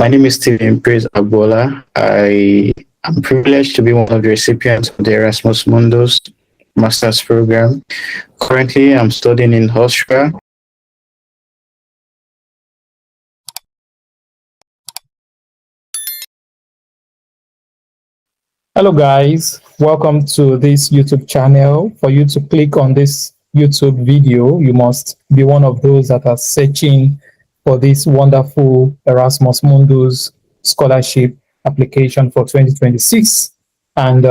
My name is Stephen Agboola. I am privileged to be one of the recipients of the Erasmus Mundus Master's program. Currently, I'm studying in Austria. Hello guys, welcome to this YouTube channel. For you to click on this YouTube video, you must be one of those that are searching for this wonderful Erasmus Mundus scholarship application for 2026. And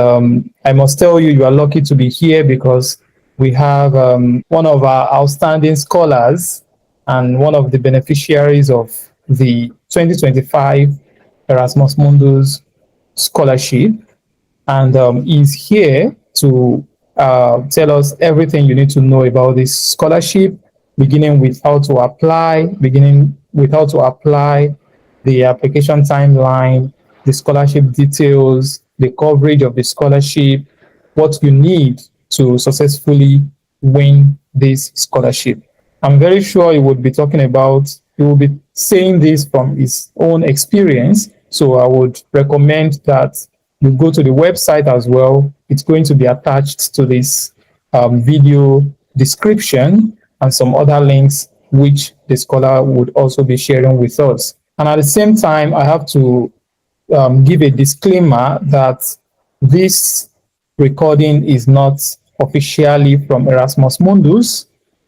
I must tell you, you are lucky to be here because we have one of our outstanding scholars and one of the beneficiaries of the 2025 Erasmus Mundus Scholarship, and he's here to tell us everything you need to know about this scholarship, beginning with how to apply, the application timeline, the scholarship details, the coverage of the scholarship, what you need to successfully win this scholarship. I'm very sure he would be saying this from his own experience. So I would recommend that you go to the website as well. It's going to be attached to this video description and some other links which the scholar would also be sharing with us. And at the same time, I have to give a disclaimer that this recording is not officially from Erasmus Mundus,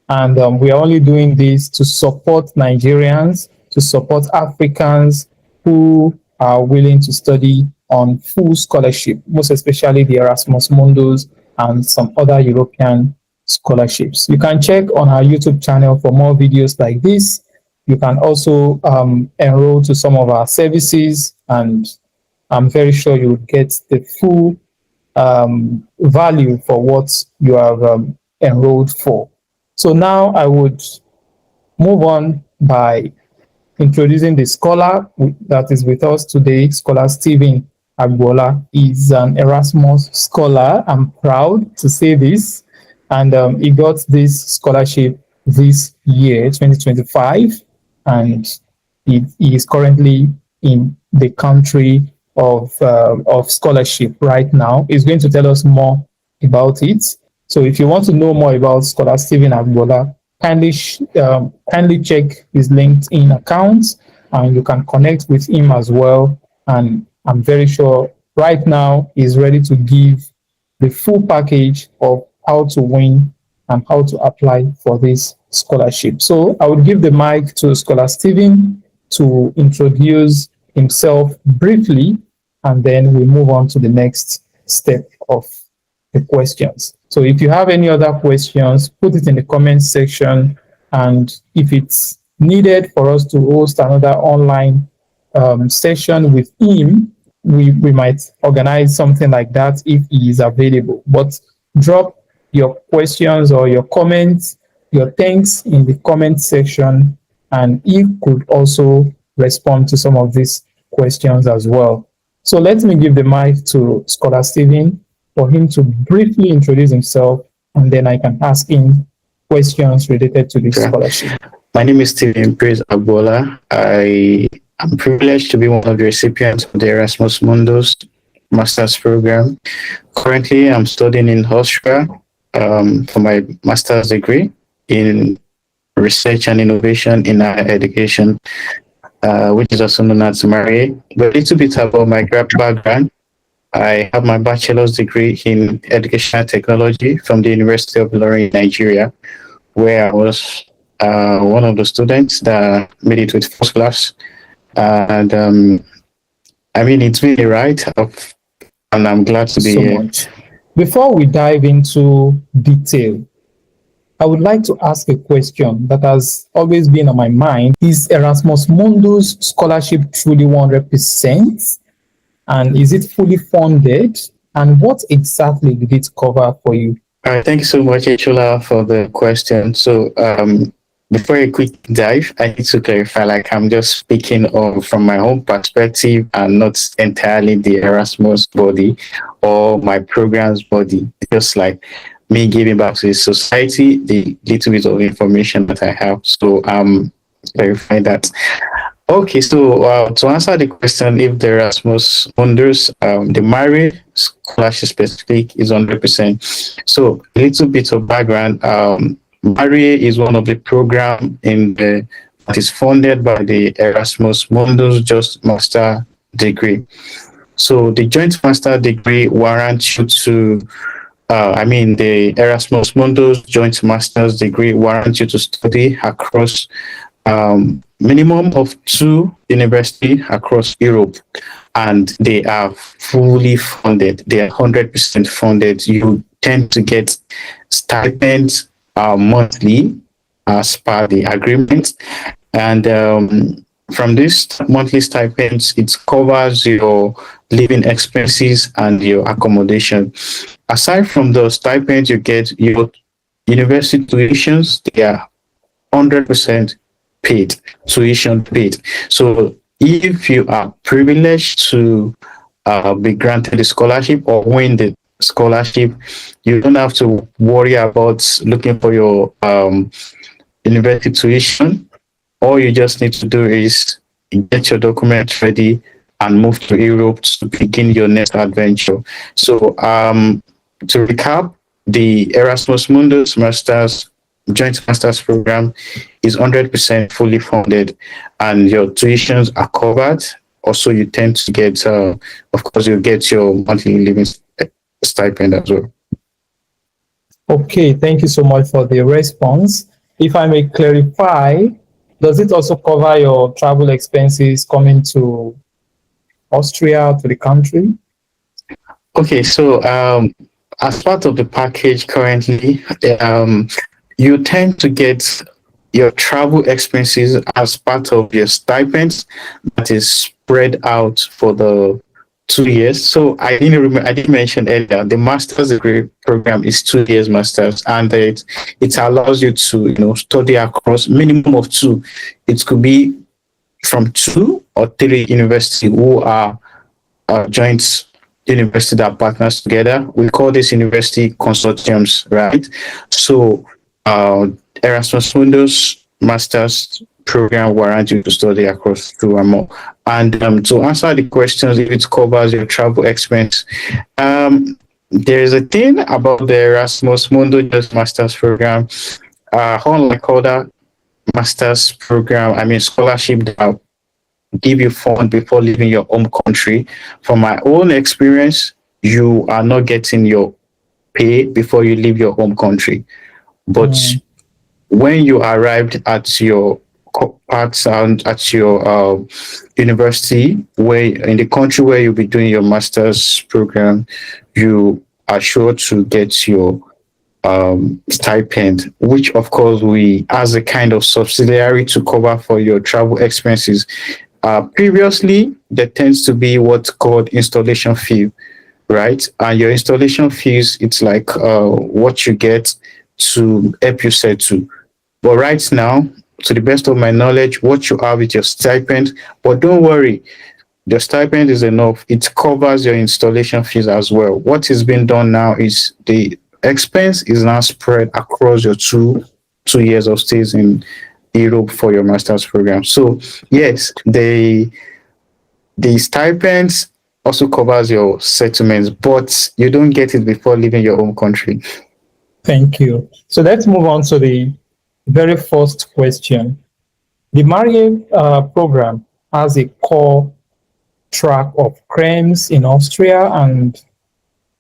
and we are only doing this to support Nigerians, to support Africans who are willing to study on full scholarship, most especially the Erasmus Mundus and some other European scholarships. You can check on our YouTube channel for more videos like this. You can also enroll to some of our services, and I'm very sure you will get the full value for what you have enrolled for. So now I would move on by introducing the scholar that is with us today. Scholar Stephen Agboola is an Erasmus Scholar. I'm proud to say this. And he got this scholarship this year, 2025. And he is currently in the country of scholarship right now. He's going to tell us more about it. So if you want to know more about Scholar Stephen Agboola, kindly check his LinkedIn account, and you can connect with him as well. And I'm very sure right now he's ready to give the full package of how to win and how to apply for this scholarship. So I would give the mic to Scholar Stephen to introduce himself briefly, and then we move on to the next step of the questions. So if you have any other questions, put it in the comment section. And if it's needed for us to host another online session with him, we might organize something like that if he is available. But drop your questions or your comments, your thanks in the comment section, and he could also respond to some of these questions as well. So let me give the mic to Scholar Stephen for him to briefly introduce himself, and then I can ask him questions related to this scholarship. My name is Stephen Agboola. I am privileged to be one of the recipients of the Erasmus Mundus Master's program. Currently, I'm studying in Austria for my master's degree in research and innovation in higher education, which is also known as MARIHE. But a little bit about my background. I have my bachelor's degree in educational technology from the University of Ilorin in Nigeria, where I was one of the students that made it with first class. And I mean, it's been a ride, and I'm glad to be here. Much. Before we dive into detail, I would like to ask a question that has always been on my mind. Is Erasmus Mundus scholarship truly 100%? And is it fully funded? And what exactly did it cover for you? All right, thank you so much, Chola, for the question. So before a quick dive, I need to clarify, like, I'm just speaking from my own perspective and not entirely the Erasmus body or my program's body. Just like me giving back to the society the little bit of information that I have. So clarify that. Okay, so to answer the question, if the Erasmus Mundus, the MARIHE scholarship specific is 100%. So a little bit of background. MARIHE is one of the program in the that is funded by the Erasmus Mundus Joint Master degree. So the joint master degree warrants you to, the Erasmus Mundus Joint Master's degree warrants you to study across minimum of two university across Europe, and they are fully funded. They are 100% funded. You tend to get stipends monthly as per the agreement, and from this monthly stipends, it covers your living expenses and your accommodation. Aside from the stipends, you get your university tuitions. They are 100% paid, tuition paid. So if you are privileged to be granted a scholarship or win the scholarship, you don't have to worry about looking for your university tuition. All you just need to do is get your documents ready and move to Europe to begin your next adventure. So to recap, the Erasmus Mundus Masters Joint Masters program is 100% fully funded, and your tuitions are covered. Also, you tend to get, of course, you get your monthly living stipend as well. Okay, thank you so much for the response. If I may clarify, does it also cover your travel expenses coming to Austria, to the country? Okay, so as part of the package currently, you tend to get your travel expenses as part of your stipends that is spread out for the 2 years. So I didn't mention earlier, the master's degree program is 2 years masters, and it allows you to study across minimum of two. It could be from two or three universities who are joint university that partners together. We call this university consortiums, right? So Erasmus Mundus Masters program warrants you to study across two or more. And to answer the questions, if it covers your travel expense, there is a thing about the Erasmus Mundus Masters program. Unlike other masters program, scholarship that give you fund before leaving your home country. From my own experience, you are not getting your pay before you leave your home country. But Mm, when you arrived at your at your university, where in the country where you'll be doing your master's program, you are sure to get your stipend, which of course we as a kind of subsidiary to cover for your travel expenses. Previously, there tends to be what's called installation fee, right? And your installation fees, it's like what you get to help you settle. But right now, to the best of my knowledge, what you have is your stipend. But don't worry, the stipend is enough. It covers your installation fees as well. What is being done now is the expense is now spread across your two years of stays in Europe for your master's program. So yes, the stipends also covers your settlements, but you don't get it before leaving your home country. thank you. So let's move on to the very first question. The MARIHE program has a core track of Krems in Austria and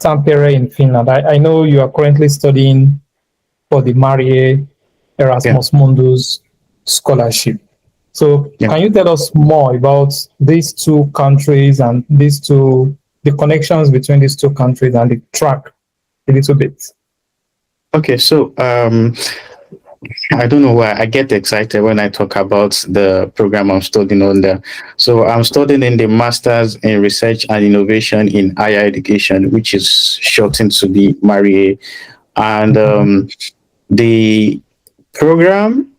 Tampere in Finland. I know you are currently studying for the MARIHE Yeah, Erasmus Mundus Scholarship. So yeah. can you tell us more about these two countries and the connections between these two countries and the track a little bit? Okay, so I don't know why I get excited when I talk about the program I'm studying under. So I'm studying in the Masters in Research and Innovation in Higher Education, which is shortened to be MARIHE. And the program,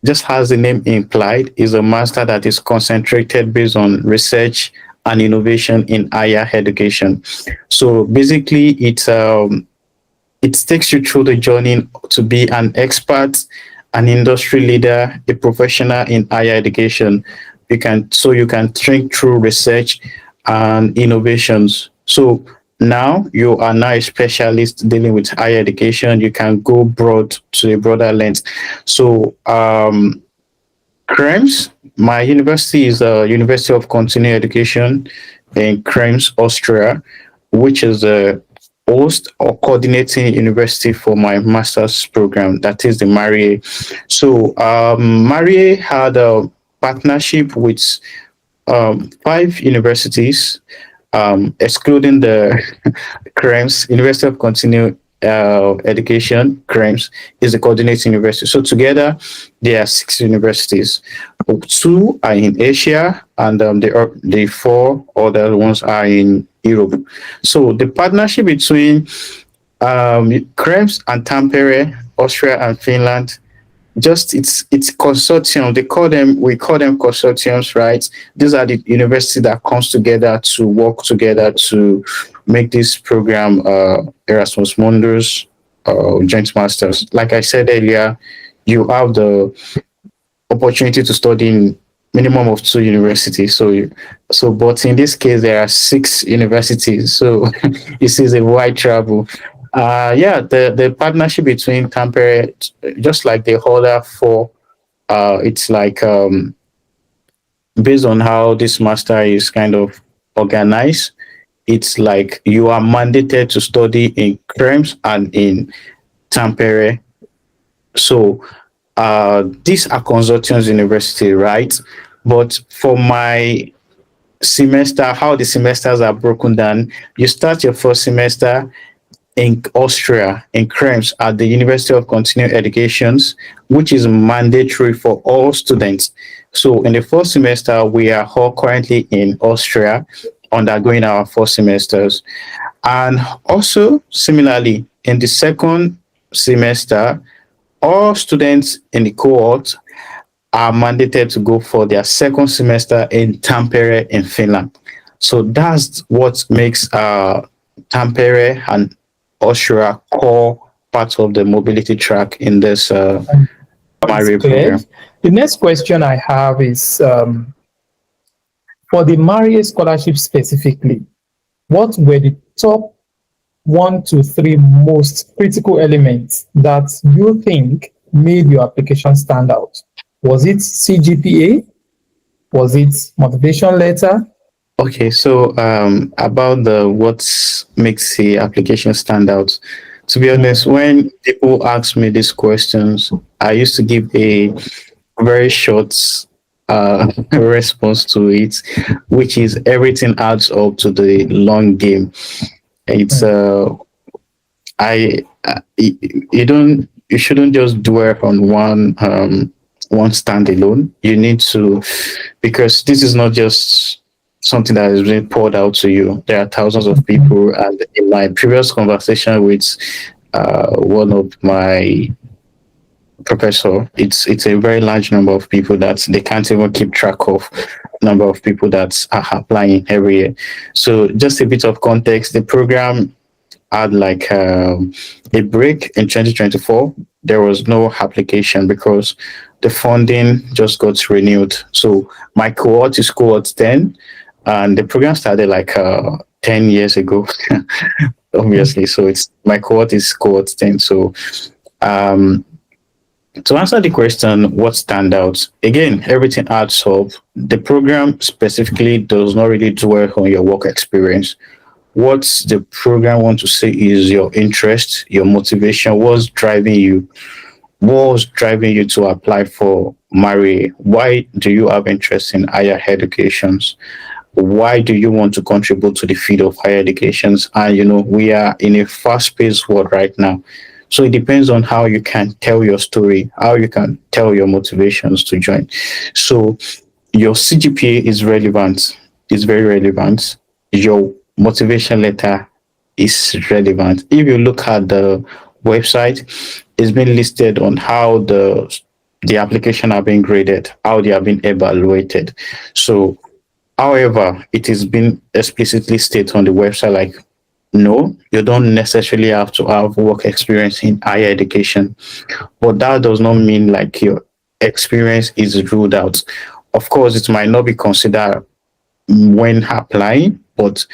just has the name implied, is a master that is concentrated based on research and innovation in higher education. So basically, it takes you through the journey to be an expert, an industry leader, a professional in higher education. you can think through research and innovations. So now you are now a specialist dealing with higher education. You can go broad to a broader length. So Krems, my university is the University of Continuing Education in Krems, Austria, which is the host or coordinating university for my master's program, that is the MARIHE. So MARIHE had a partnership with 5 universities, excluding the Krems, University of Continuing Education. Krems is the coordinating university. So together, there are 6 universities. 2 are in Asia, and the 4 other ones are in Europe. So the partnership between Krems and Tampere, Austria and Finland, just it's consortium. We call them consortiums, right? These are the universities that comes together to work together to make this program Erasmus Mundus Joint Masters. Like I said earlier, you have the opportunity to study in minimum of 2 universities. But in this case, there are 6 universities. So this is a wide travel. Yeah, the partnership between Tampere, just like the other 4, it's like based on how this master is kind of organized. It's like you are mandated to study in Krems and in Tampere. So these are consortiums university, right? But for my semester, how the semesters are broken down, you start your first semester in Austria, in Krems, at the University of Continuing Educations, which is mandatory for all students. So in the first semester, we are all currently in Austria, undergoing our 4 semesters. And also, similarly, in the second semester, all students in the cohort are mandated to go for their second semester in Tampere in Finland. So that's what makes Tampere and Austria core part of the mobility track in this MARIHE program. The next question I have is for the MARIHE scholarship specifically, what were the top 1 to 3 most critical elements that you think made your application stand out? Was it CGPA? Was it motivation letter? Okay, so about the what makes the application stand out. To be honest, when people ask me these questions, I used to give a very short response to it, which is everything adds up to the long game. It's you shouldn't just dwell on one standalone. You need to, because this is not just something that is being poured out to you. There are thousands of people, and in my previous conversation with one of my professor, it's a very large number of people that they can't even keep track of number of people that are applying every year. So just a bit of context, the program had like a break in 2024. There was no application because the funding just got renewed. So my cohort is cohort 10, and the program started like 10 years ago, obviously. So it's my cohort is cohort 10. So to answer the question, what stand out? Again, everything adds up. The program specifically does not really dwell on your work experience. What the program want to say is your interest, your motivation, what's driving you to apply for MARIHE? Why do you have interest in higher educations? Why do you want to contribute to the field of higher educations? And we are in a fast-paced world right now. So it depends on how you can tell your story, how you can tell your motivations to join. So your CGPA is relevant, is very relevant. Your motivation letter is relevant. If you look at the website, it's been listed on how the application are being graded, how they are being evaluated. So, however, it has been explicitly stated on the website, like, no, you don't necessarily have to have work experience in higher education, but that does not mean like your experience is ruled out. Of course, it might not be considered when applying, but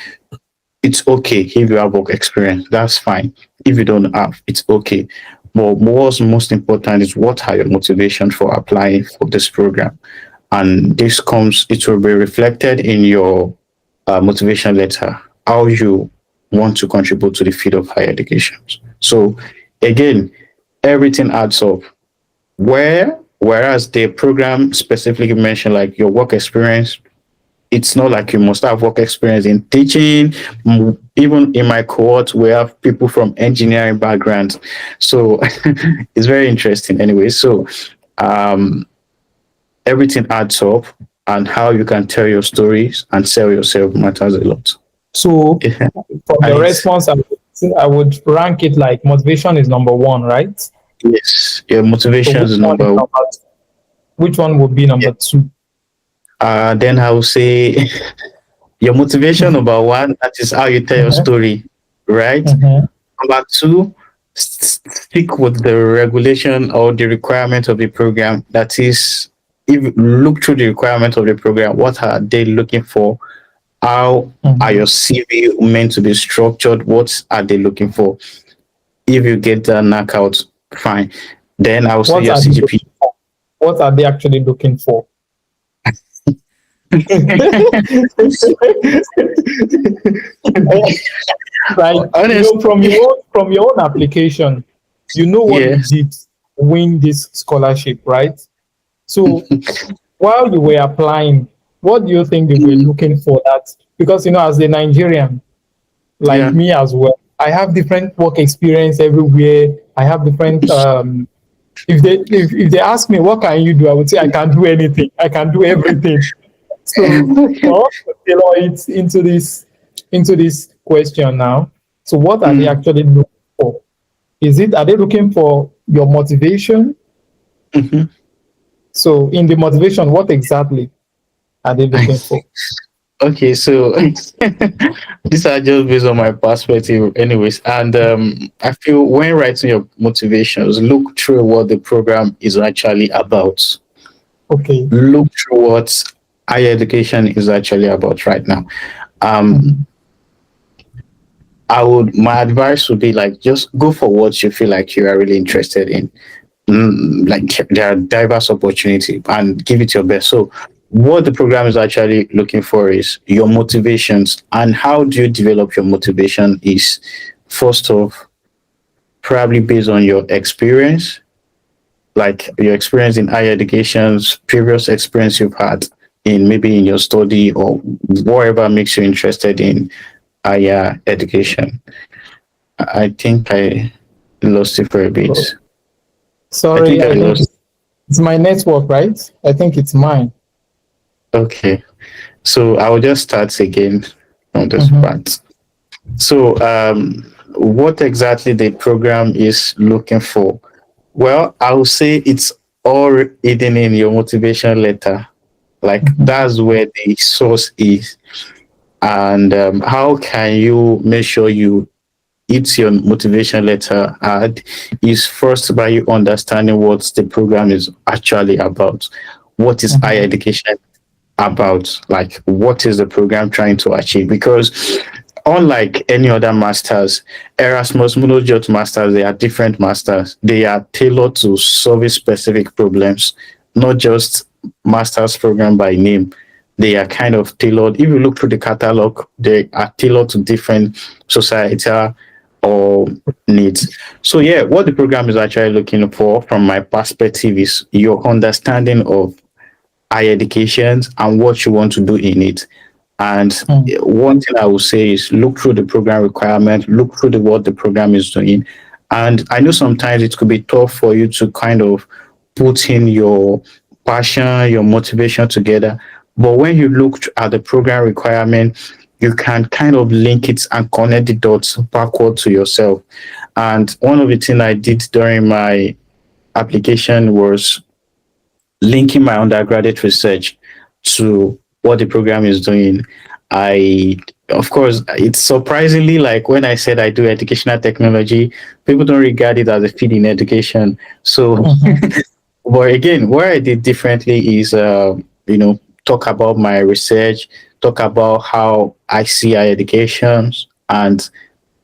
it's okay if you have work experience. That's fine. If you don't have, it's okay. But what's most important is what are your motivation for applying for this program? And this comes, it will be reflected in your motivation letter, how you want to contribute to the field of higher education. So again, everything adds up. Whereas the program specifically mentioned like your work experience, it's not like you must have work experience in teaching. Even in my cohort, we have people from engineering backgrounds. So it's very interesting anyway. So um, everything adds up, and how you can tell your stories and sell yourself matters a lot. So Yeah. from And your it's, response, I would rank it like motivation is number one, right? yes, your So motivation which is one is number one. number two? Which one would be Yeah. number two? Then I will say your motivation number one, that is how you tell your Mhm, story, right? mhm. Number two, stick with the regulation or the requirement of the program. That is, if you look through the requirement of the program, what are they looking for? How are Mhm. your CV meant to be structured? What are they looking for? If you get that knockout, fine. Then I will say What your are they CGP. looking for? What are they actually looking for? Like, Honestly, from your own application, you know what you yes. did to win this scholarship, right? So while you were applying, what do you think they were Mm, looking for? That because as a Nigerian, like yeah. me as well, I have different work experience everywhere. I have different if they ask me what can you do, I would say I can do anything. I can do everything. So well, tailor it into this question now. So what are they Mm, actually looking for? Are they looking for your motivation? mhm. So in the motivation, what exactly are they looking for? Okay, so these are just based on my perspective, anyways. And I feel when writing your motivations, look through what the program is actually about. Okay. Look through what higher education is actually about right now. Um, Mhm. my advice would be like just go for what you feel like you are really interested in. Like there are diverse opportunity and give it your best. So what the program is actually looking for is your motivations, and how do you develop your motivation is first off probably based on your experience, like your experience in higher educations, previous experience you've had in maybe in your study or whatever makes you interested in higher education. I think I lost it for a So, bit. I sorry, think I I think lost. it's my network, right? I think it's mine. Okay. So I'll just start again on this Mhm. part. So, what exactly the program is looking for? Well, I will say it's all hidden in your motivation letter. Like Mhm. that's where the source is. And how can you make sure you hit your motivation letter hard is first by you understanding what the program is actually about. What is higher Mhm. education about, like what is the program trying to achieve? Because unlike any other masters, Erasmus Mundus Joint Masters, they are different masters. They are tailored to solve specific problems, not just masters program by name. They are kind of tailored. If you look through the catalog, they are tailored to different societal or needs. So yeah, what the program is actually looking for from my perspective is your understanding of higher education and what you want to do in it. And Mhm. one thing I will say is look through the program requirement, look through what the program is doing. And I know sometimes it could be tough for you to kind of put in your passion, your motivation together. But when you look at the program requirement, you can kind of link it and connect the dots backward to yourself. And one of the things I did during my application was linking my undergraduate research to what the program is doing. Of course, it's surprisingly like when I said I do educational technology, people don't regard it as a field in education. So, Mhm. but again, where I did differently is talk about my research, talk about how I see higher educations and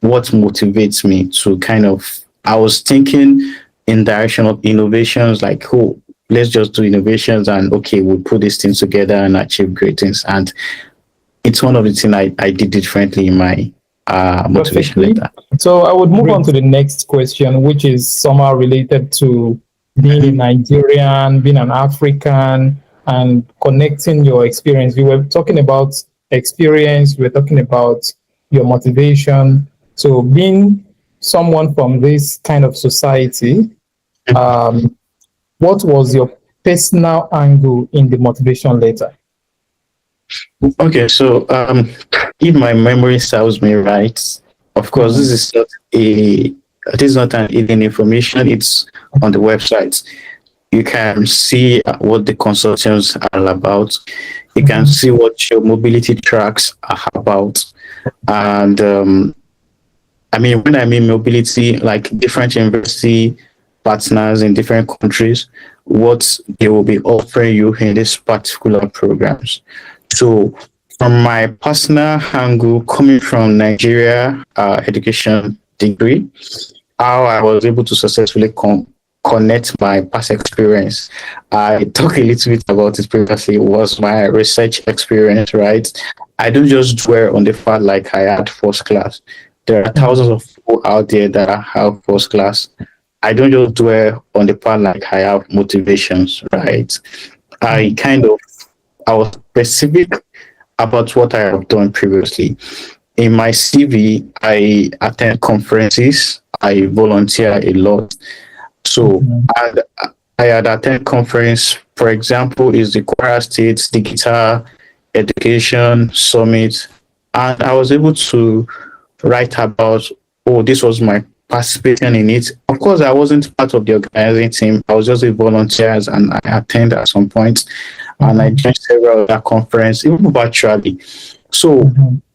what motivates me to kind of, I was thinking in direction of innovations, like, oh, let's just do innovations and okay, we'll put these things together and achieve great things. And it's one of the things I did differently in my motivation Perfectly. letter. So I would move on to the next question, which is somehow related to being a Nigerian, being an African, and connecting your experience. You were talking about experience, you were talking about your motivation. So being someone from this kind of society, um, what was your personal angle in the motivation letter? Okay, so if my memory serves me right, of course, this is not an hidden information. It's on the website. You can see what the consortiums are about. You can see what your mobility tracks are about. And I mean, when I mean mobility, like different university partners in different countries, what they will be offering you in these particular programs. So from my personal angle, coming from Nigeria education degree, how I was able to successfully connect my past experience. I talked a little bit about it previously, was my research experience, right? I don't just dwell on the fact like I had first class. There are thousands of people out there that have first class. I don't just dwell on the part like I have motivations, right? I kind of, I was specific about what I have done previously. In my CV, I attend conferences, I volunteer a lot. So I had attended conference, for example, is the Kwara State Digital Education Summit. And I was able to write about, oh, this was my participation in it. Of course, I wasn't part of the organizing team. I was just a volunteer and I attended at some point. And I joined several other conferences, even virtually. So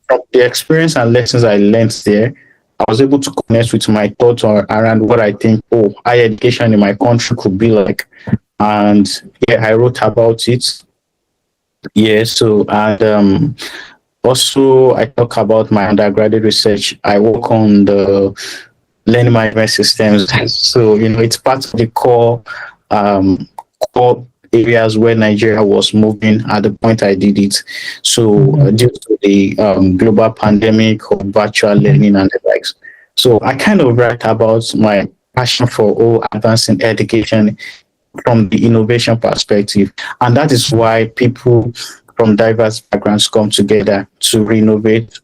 from the experience and lessons I learned there, I was able to connect with my thoughts around what I think, oh, higher education in my country could be like. And yeah, I wrote about it. Yeah, so, and also I talk about my undergraduate research. I work on the learning management systems. So, it's part of the core areas where Nigeria was moving at the point I did it. So, due to the global pandemic of virtual learning and the likes. So, I kind of write about my passion for advancing education from the innovation perspective. And that is why people from diverse backgrounds come together to renovate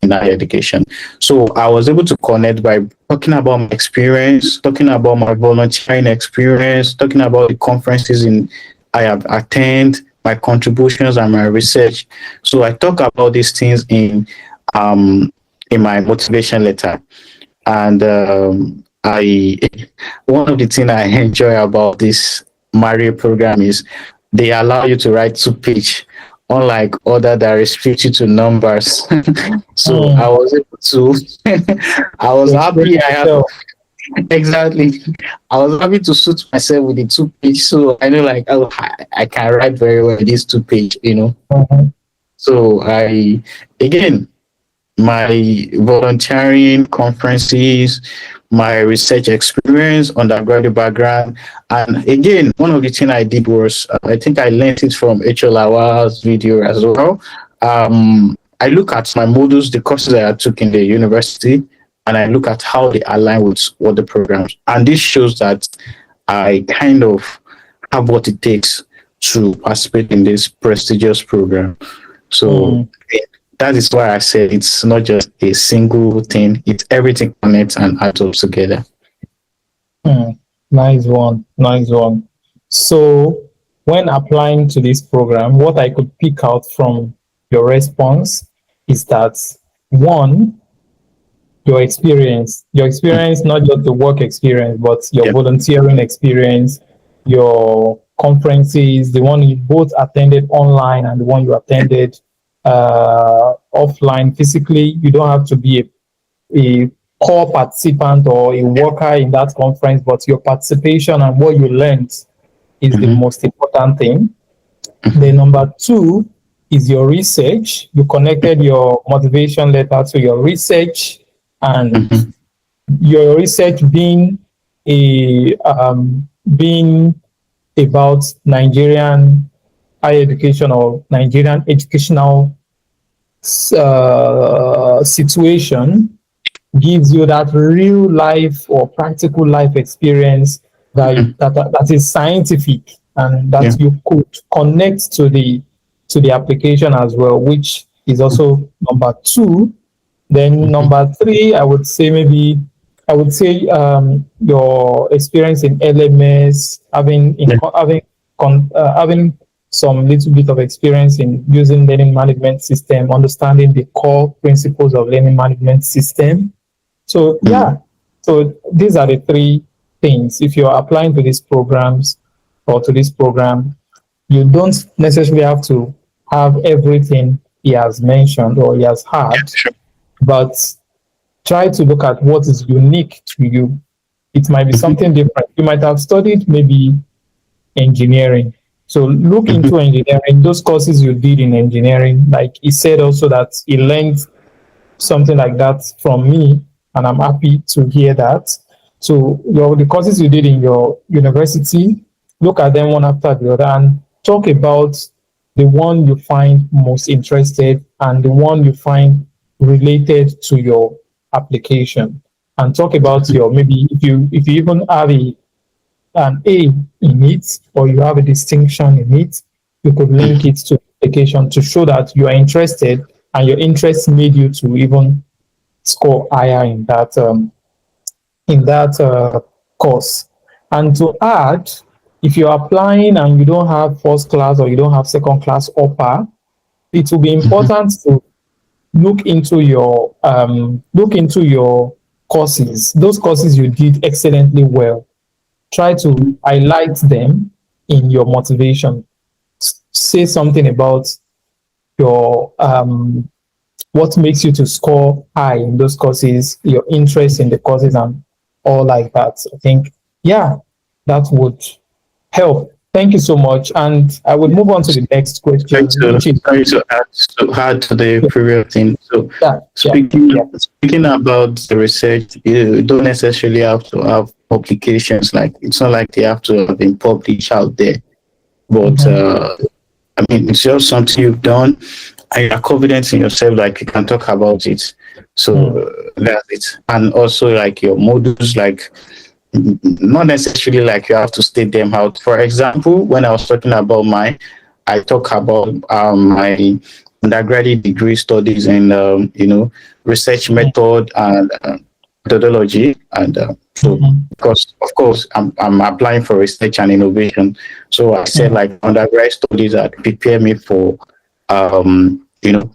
in higher education. So I was able to connect by talking about my experience, talking about my volunteering experience, talking about the conferences I have attended, my contributions and my research. So I talk about these things in my motivation letter. And one of the things I enjoy about this MARIHE program is they allow you to write 2 page, unlike other that restrict you to numbers. So I was able to, I was happy. Exactly. I was happy to suit myself with the 2 page. So I know, like, oh, I can write very well this 2 page. So again, my volunteering conferences, my research experience, undergraduate background. And again, one of the things I did was, I think I learned it from H.O. Lawal's video as well. I look at my modules, the courses I took in the university, and I look at how they align with what the programs. And this shows that I kind of have what it takes to participate in this prestigious program. So that is why I said it's not just a single thing, it's everything connects and adds up together. Nice one. So when applying to this program, what I could pick out from your response is that, one, your experience, not just the work experience, but your volunteering experience, your conferences, the one you both attended online and the one you attended offline physically. You don't have to be a core participant or a worker in that conference, but your participation and what you learned is the most important thing. Then number two is your research. You connected your motivation letter to your research, and Mhm. your research being about Nigerian higher education or Nigerian educational situation, gives you that real life or practical life experience Mhm. that is scientific, and Yeah. that you could connect to the application as well, which is also number two. Then Mhm. number three, I would say your experience in LMS, Yeah. having some little bit of experience in using learning management system, understanding the core principles of learning management system. So Mm. yeah, so these are the three things. If you're applying to these programs or to this program, you don't necessarily have to have everything he has mentioned or he has had, Sure. but try to look at what is unique to you. It might be Mhm. something different. You might have studied maybe engineering. So look Mhm. into engineering, those courses you did in engineering. Like he said also that he learned something like that from me, and I'm happy to hear that. So the courses you did in your university, look at them one after the other and talk about the one you find most interested and the one you find related to your application. And talk about your, maybe if you even have an A in it, or you have a distinction in it, you could link it to application to show that you are interested, and your interest made you to even score higher in that course. And to add, if you're applying and you don't have first class or you don't have second class upper, it will be Mhm. important to look into your courses, those courses you did excellently well. Try to highlight them in your motivation. Say something about your what makes you to score high in those courses, your interest in the courses, and all like that. I think, yeah, that would help. Thank you so much. And I would move on to the next question, which is, Try to add to the previous thing. So yeah, yeah, speaking yeah. speaking about the research, you don't necessarily have to have publications. Like it's not like they have to have been published out there. But Mhm, I mean, it's just something you've done, and you're confident in yourself, like you can talk about it. So mm, that's it. And also like your modules, like not necessarily like you have to state them out. For example, when I was talking about mine, I talk about my undergraduate degree studies and research mm, method and methodology, and so mhm, because of course I'm applying for research and innovation, so I said mm. like undergraduate studies that prepare me for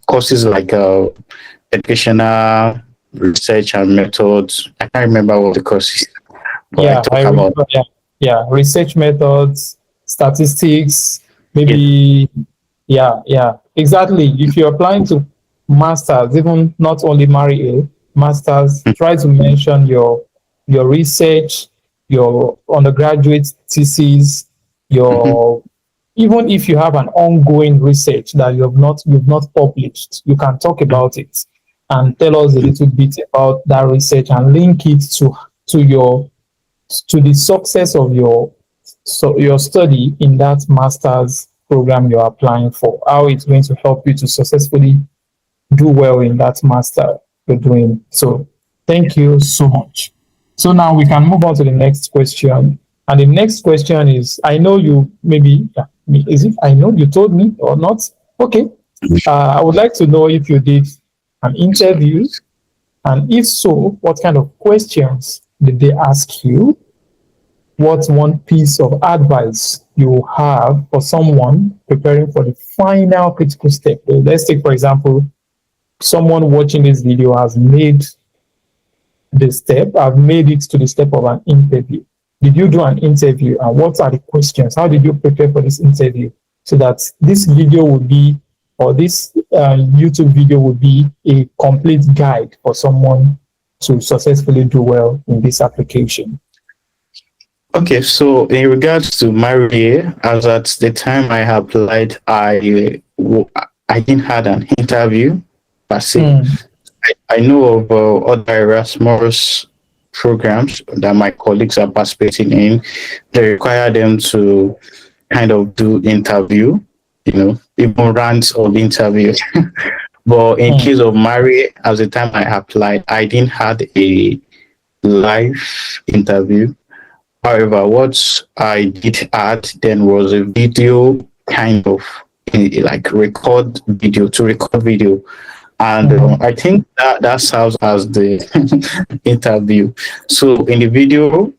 courses like educational research and methods. I can't remember what the course is, but I Yeah, I talk about. remember. Yeah, yeah. Research methods, statistics, Yeah. maybe. Yeah, yeah, exactly. If you're applying to masters, even not only MARIHE masters, try to mention your research, your undergraduate thesis, Mhm. your even if you have an ongoing research that you've not published, you can talk about it and tell us a little bit about that research and link it to your to the success of your study in that master's program you're applying for, how it's going to help you to successfully do well in that master you're doing. So thank you so much. So now we can move on to the next question. And the next question is, I know you maybe, is it, I know you told me or not? Okay. I would like to know if you did an interview, and if so, what kind of questions did they ask you? What's one piece of advice you have for someone preparing for the final critical step? Let's take, for example, someone watching this video has made the step, I've made it to the step of an interview. Did you do an interview, and what are the questions? How did you prepare for this interview? So that this video would be, or this YouTube video would be a complete guide for someone to successfully do well in this application. Okay, so in regards to MARIHE, as at the time I applied, I didn't had an interview per se. Mm, I know of other Erasmus programs that my colleagues are participating in. They require them to kind of do interview, even rounds of interview. But in mm, case of MARIHE, as the time I applied, I didn't had a live interview. However, what I did add then was a video kind of like record video. And mhm, I think that serves as the interview. So in the video,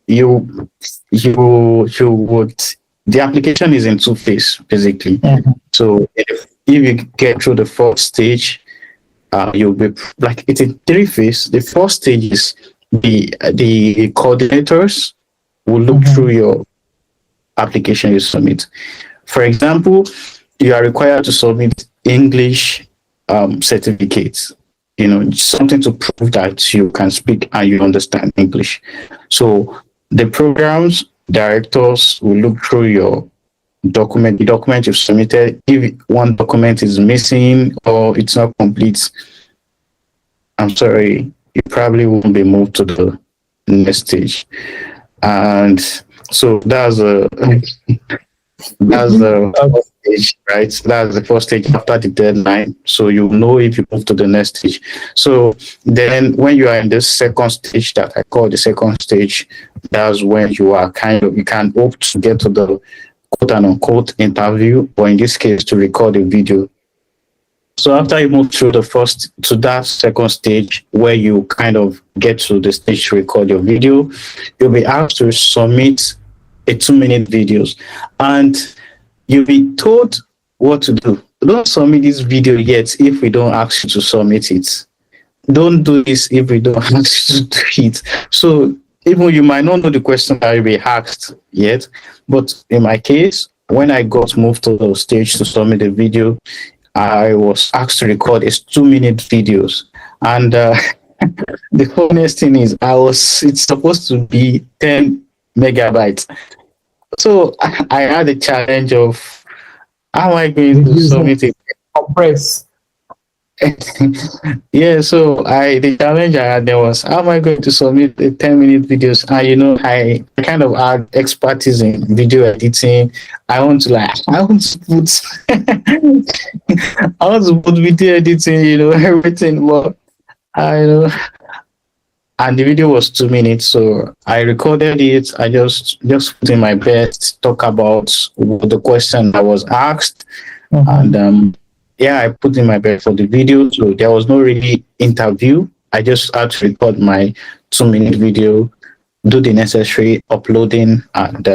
you you would the application is in two phase basically. mhm, So if you get through the first stage, you'll be like it's in three phase. The first stage is the coordinators will look through mhm, your application you submit. For example, you are required to submit English certificates, something to prove that you can speak and you understand English. So the programs directors will look through your the document you've submitted. If one document is missing or it's not complete, I'm sorry, you probably won't be moved to the next stage. And so that's the first stage, right? That's the first stage after the deadline. So you know if you move to the next stage. So then when you are in this second stage that I call the second stage, that's when you can hope to get to the quote and unquote interview, or in this case to record a video. So after you move through the first to that second stage where you kind of get to the stage to record your video, you'll be asked to submit a 2 minute videos, and you'll be told what to do. Don't submit this video yet if we don't ask you to submit it. Don't do this if we don't ask you to do it. So even you might not know the question that will be asked yet, but in my case, when I got moved to the stage to submit the video, I was asked to record a 2 minute videos. And the funniest thing is it's supposed to be 10 megabytes. So I had a challenge of how am I going to reducing, submit it? compress. Yeah, so the challenge I had there was how am I going to submit the 10-minute videos? And I kind of had expertise in video editing. I want to put I want to put video editing, everything, but I and the video was 2 minutes, so I recorded it. I just put in my best, talk about the question I was asked, and Mhm. yeah, I put in my best for the video. So there was no really interview. I just had to record my 2 minute video, do the necessary uploading, and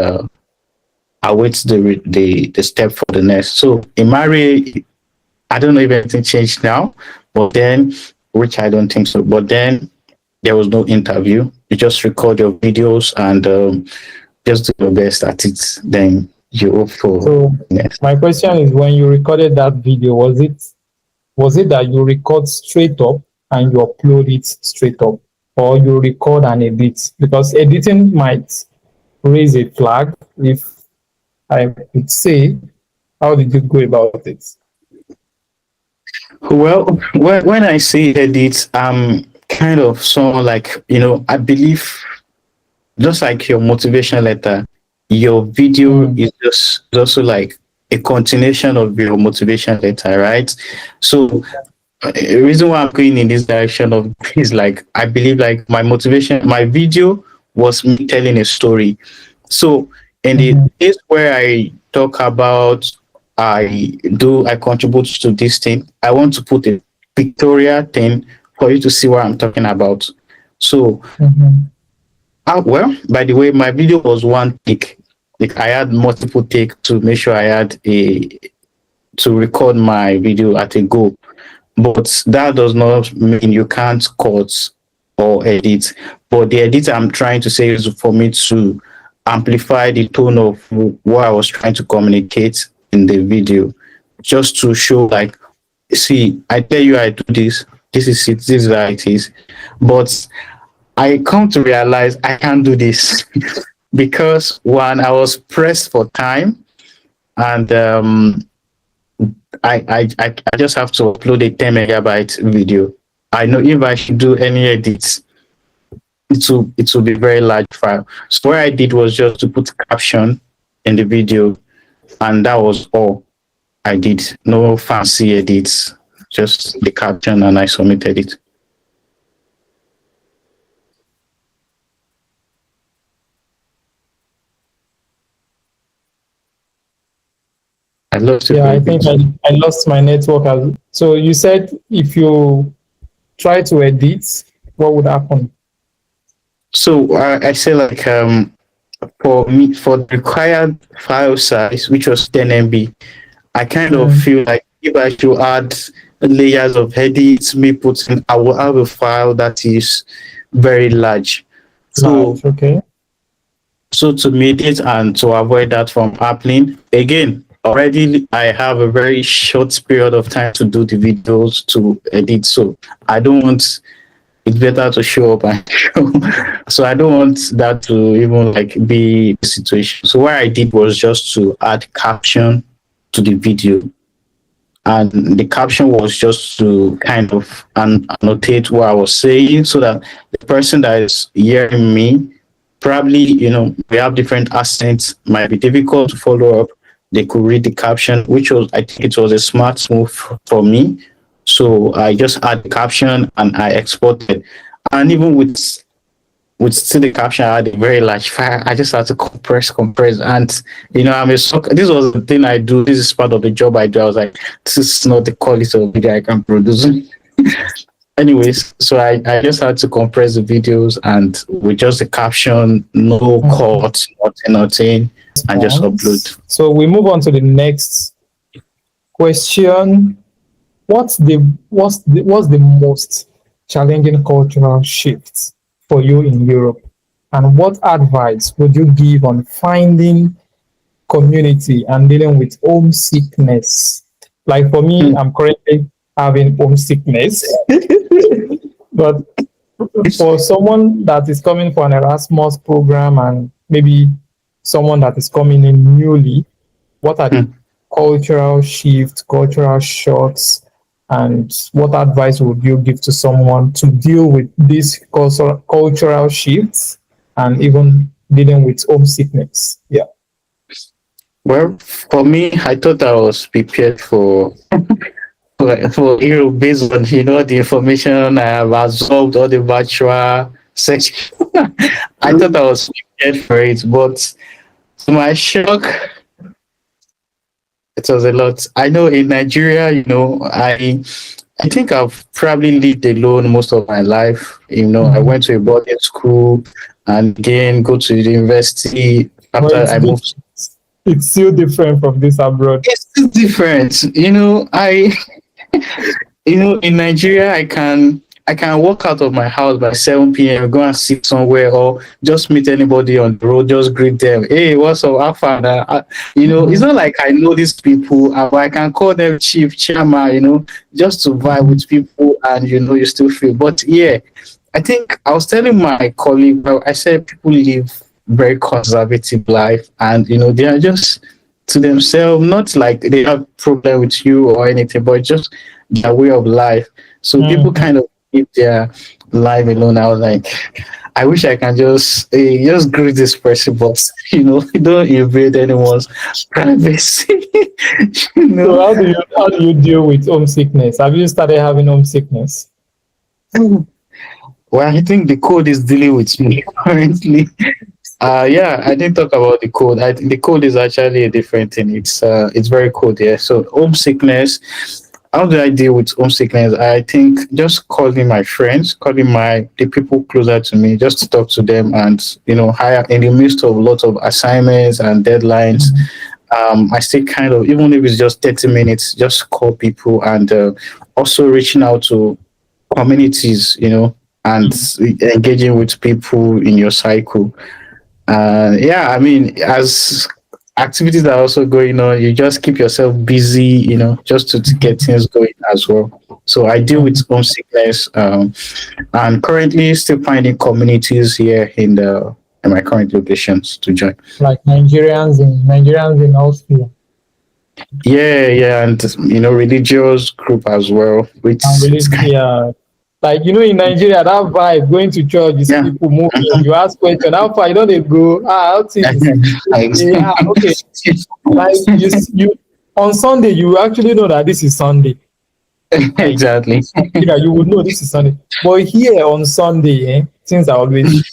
await the step for the next. So in MARIHE, I don't know if anything changed now, but then, which I don't think so. But then there was no interview. You just record your videos and just do your best at it. Then you hope for So next. my question is, when you recorded that video, was it that you record straight up and you upload it straight up, or you record and edit? Because editing might raise a flag. If I could say, how did you go about it? Well, when I say edit, kind of someone like, I believe just like your motivation letter, your video Mm, is just also like a continuation of your motivation letter, right? So the reason why I'm going in this direction of is like I believe like my video was me telling a story. So in the mhm, case where I talk about I contribute to this thing, I want to put a pictorial thing for you to see what I'm talking about. So mhm. well, by the way, my video was one take. Like I had multiple take to make sure I had a to record my video at a go. But that does not mean you can't cut or edit. But the edit I'm trying to say is for me to amplify the tone of what I was trying to communicate in the video, just to show like, see, I tell you I do this. This is it. This is how it is. But I come to realize I can't do this. because one, I was pressed for time, and I just have to upload a 10 megabyte video. I know if I should do any edits, it will be very large file. So what I did was just to put caption in the video, and that was all I did. No fancy edits, just the caption, and I submitted it. I lost it. Yeah, for a I bit. think I lost my network. So you said if you try to edit, what would happen? So I say like for me, for the required file size, which was 10 MB, I kind of feel like if I should add layers of edits, me putting, I will have a file that is very large. So Large, okay. so to mediate and to avoid that from happening, again, already I have a very short period of time to do the videos to edit. So I don't want, it's better to show up and show. So I don't want that to even like be the situation. So what I did was just to add caption to the video. And the caption was just to kind of annotate what I was saying so that the person that is hearing me, probably, we have different accents, might be difficult to follow up. They could read the caption, which was, I think it was a smart move for me. So I just add the caption and I exported. And even with still the caption, I had a very large file. I just had to compress. And, I'm a sucker. This was the thing I do. This is part of the job I do. I was like, this is not the quality of video I can produce. Anyways, so I just had to compress the videos and with just the caption, no cuts, nothing, and just upload. So we move on to the next question. What's the most challenging cultural shift for you in Europe? And what advice would you give on finding community and dealing with homesickness? Like for me, I'm currently having homesickness. But for someone that is coming for an Erasmus program and maybe someone that is coming in newly, what are the cultural shifts, cultural shocks, and what advice would you give to someone to deal with these cultural shifts and even dealing with homesickness? Yeah. Well, for me, I thought I was prepared for Europe based on the information I have absorbed, all the virtual section. I thought I was prepared for it, but to my shock, it was a lot. I know in Nigeria, I think I've probably lived alone most of my life. I went to a boarding school and again go to the university after I moved. It's still different from this abroad. It's still different. In Nigeria, I can walk out of my house by 7 p.m., go and sit somewhere, or just meet anybody on the road, just greet them. Hey, what's up, Alpha? It's not like I know these people, but I can call them chief, chairman, just to vibe with people, and you still feel. But yeah, I think I was telling my colleague, well, I said people live very conservative life, and they are just to themselves, not like they have problem with you or anything, but just their way of life. So people kind of live their life alone. I was like, I wish I can just greet this person, but don't invade anyone's privacy. So how do you deal with homesickness? Have you started having homesickness? Well, I think the code is dealing with me currently. Yeah, I didn't talk about the code. I think the code is actually a different thing. It's very cold here. So homesickness. How do I deal with homesickness? I think just calling my friends, calling the people closer to me, just to talk to them, and hire in the midst of lots of assignments and deadlines. I still kind of, even if it's just 30 minutes, just call people, and also reaching out to communities, and engaging with people in your cycle. Yeah, I mean, as activities are also going on, you just keep yourself busy, just to get things going as well. So I deal with homesickness, and currently still finding communities here in the in my current locations to join. Like Nigerians in Austria. Yeah, and religious group as well, which And is kind. yeah, like in Nigeria, that vibe, going to church, you see Yeah. people moving, you ask questions, how far, they go, how things. Yeah, okay. Like you on Sunday, you actually know that this is Sunday. Like Exactly. yeah, you would know this is Sunday. But here on Sunday, things are always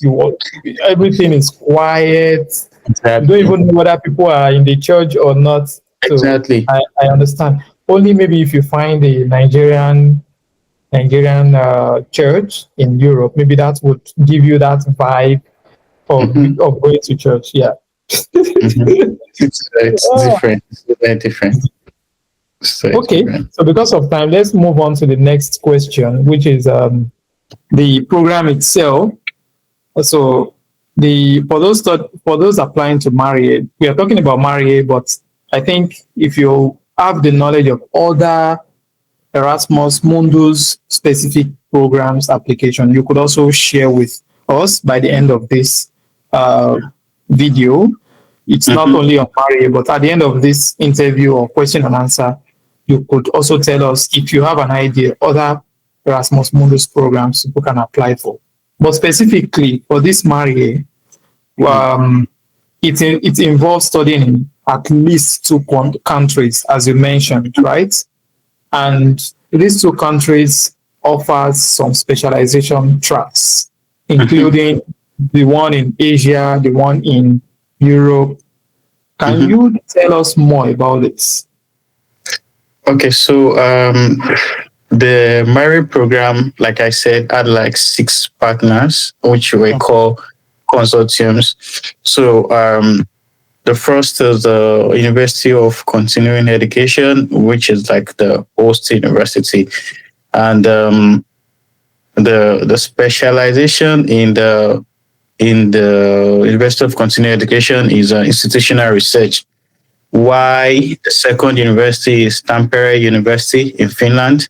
everything is quiet. You don't Exactly. even know whether people are in the church or not. So Exactly. I understand. Only maybe if you find a Nigerian church in Europe, maybe that would give you that vibe of Hmm. of going to church. Yeah. Hmm. It's Ah, different. It's very different. It's very okay. different. So because of time, let's move on to the next question, which is the program itself. So the for those applying to MARIHE, we are talking about MARIHE, but I think if you have the knowledge of other Erasmus Mundus specific programs application, you could also share with us by the end of this uh, video. It's not Hmm. only on MARIHE, but at the end of this interview or question and answer, you could also tell us if you have an idea other Erasmus Mundus programs people can apply for. But specifically for this MARIHE, um, it involves studying in at least two countries, as you mentioned, right? And these two countries offers some specialization tracks, Hmm. including the one in Asia, the one in Europe. Can Hmm. you tell us more about this? Okay, so the MARIHE program, like I said, had like 6 partners, which we call consortiums. So the first is the University of Continuing Education, which is like the host university, and the specialization in the University of Continuing Education is institutional research. Why the second university is Tampere University in Finland.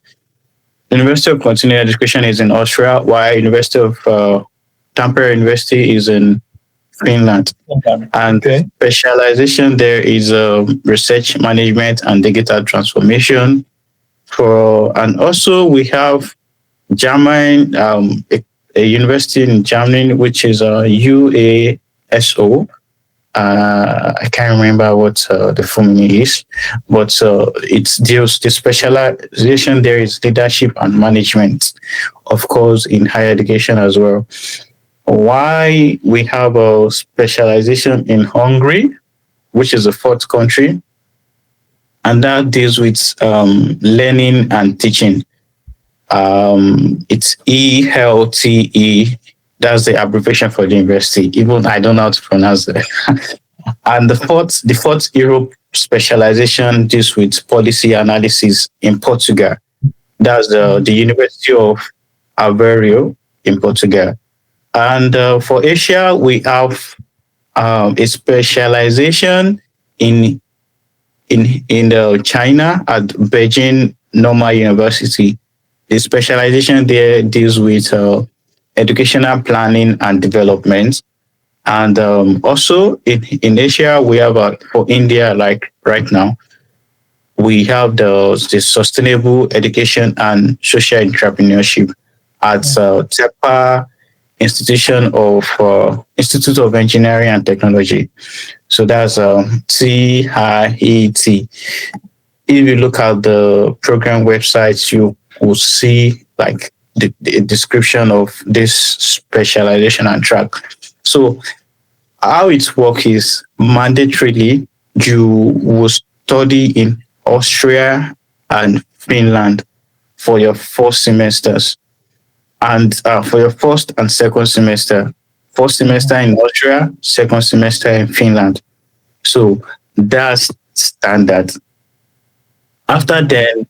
University of Continuing Education is in Austria, while University of Tampere University is in Finland. And Okay. specialization there is research management and digital transformation. And also we have German, a university in Germany, which is UASO. I can't remember what the full meaning is, but it's deals the specialization there is leadership and management, of course, in higher education as well. Why we have a specialization in Hungary, which is the fourth country, and that deals with learning and teaching. It's ELTE. That's the abbreviation for the university. Even I don't know how to pronounce it. And the fourth Europe specialization deals with policy analysis in Portugal. That's the University of Aveiro in Portugal. And for Asia, we have a specialization in China at Beijing Normal University. The specialization there deals with educational planning and development. And also in Asia, we have for India, like right now, we have the Sustainable Education and Social Entrepreneurship at TEPA Institute of Engineering and Technology. So that's TIET. If you look at the program websites, you will see like the description of this specialization and track. So how it works is mandatorily you will study in Austria and Finland for your 4 semesters, and for your first and second semester. First semester in Austria, second semester in Finland. So that's standard. After then,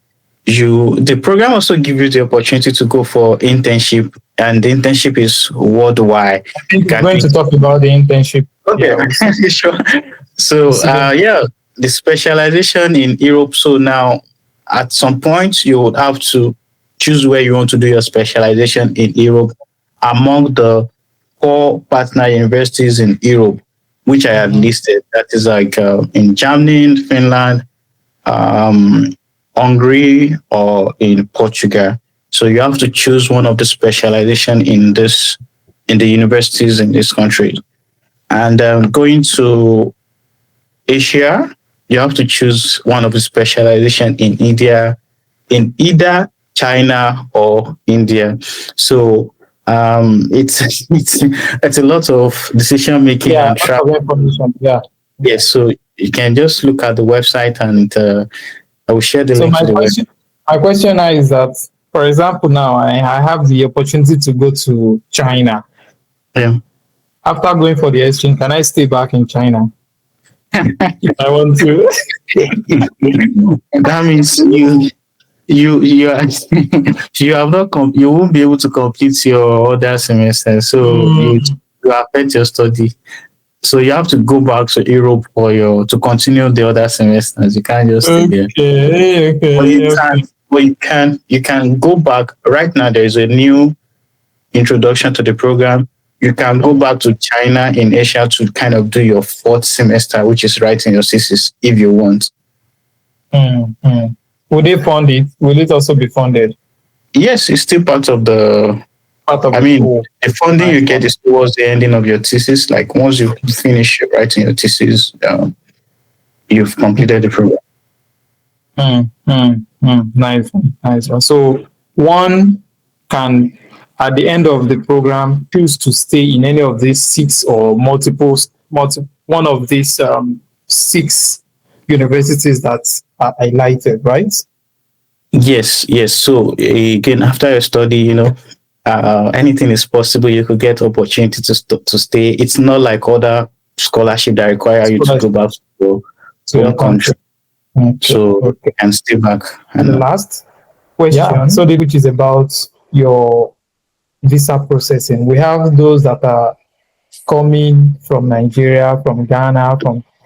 the program also gives you the opportunity to go for internship, and the internship is worldwide. I think we're Can going be to talk about the internship. okay, Yeah, sure. So yeah, the specialization in Europe. So now, at some point, you would have to choose where you want to do your specialization in Europe among the 4 partner universities in Europe, which I had listed. That is like in Germany, Finland, um, Hungary, or in Portugal. So you have to choose one of the specialization in the universities in this country. And going to Asia, you have to choose one of the specialization in India, in either China or India. So it's it's a lot of decision making Yeah, and lots of travel. information. Yeah. Yes, so you can just look at the website, and I will share the So link to the website. my question now is that, for example, now I have the opportunity to go to China. Yeah. After going for the exchange, can I stay back in China if I want to? That means you are you have not you won't be able to complete your other semester, so you affect your study. So you have to go back to Europe for your to continue the other semesters. You can't just stay there. Okay, But you okay, okay. can, you can go back. Right now, there is a new introduction to the program. You can go back to China in Asia to kind of do your 4th semester, which is writing your thesis if you want. Will they fund it? Will it also be funded? Yes, it's still part of the. Part of I the mean, school. the funding you Nice get one. is towards the ending of your thesis. Like once you finish writing your thesis, you've completed the program. Nice one, nice one. So one can, at the end of the program, choose to stay in any of these 6 or one of these 6 universities that are highlighted, right? Yes, yes. So again, after your study, anything is possible. You could get opportunity to stay. It's not like other scholarship that require you to go Scholarship back to your to your home country. country. So you can stay back. And the And last question, so which is about your visa processing. We have those that are coming from Nigeria, from Ghana,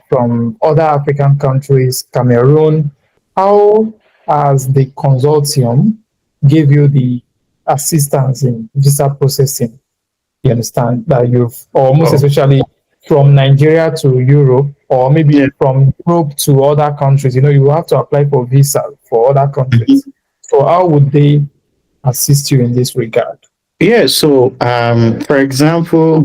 from other African countries, Cameroon. How has the consortium give you the assistance in visa processing? You understand that or most especially from Nigeria to Europe, or maybe yeah, from Europe to other countries. You have to apply for visa for other countries. So how would they assist you in this regard? yeah. So for example,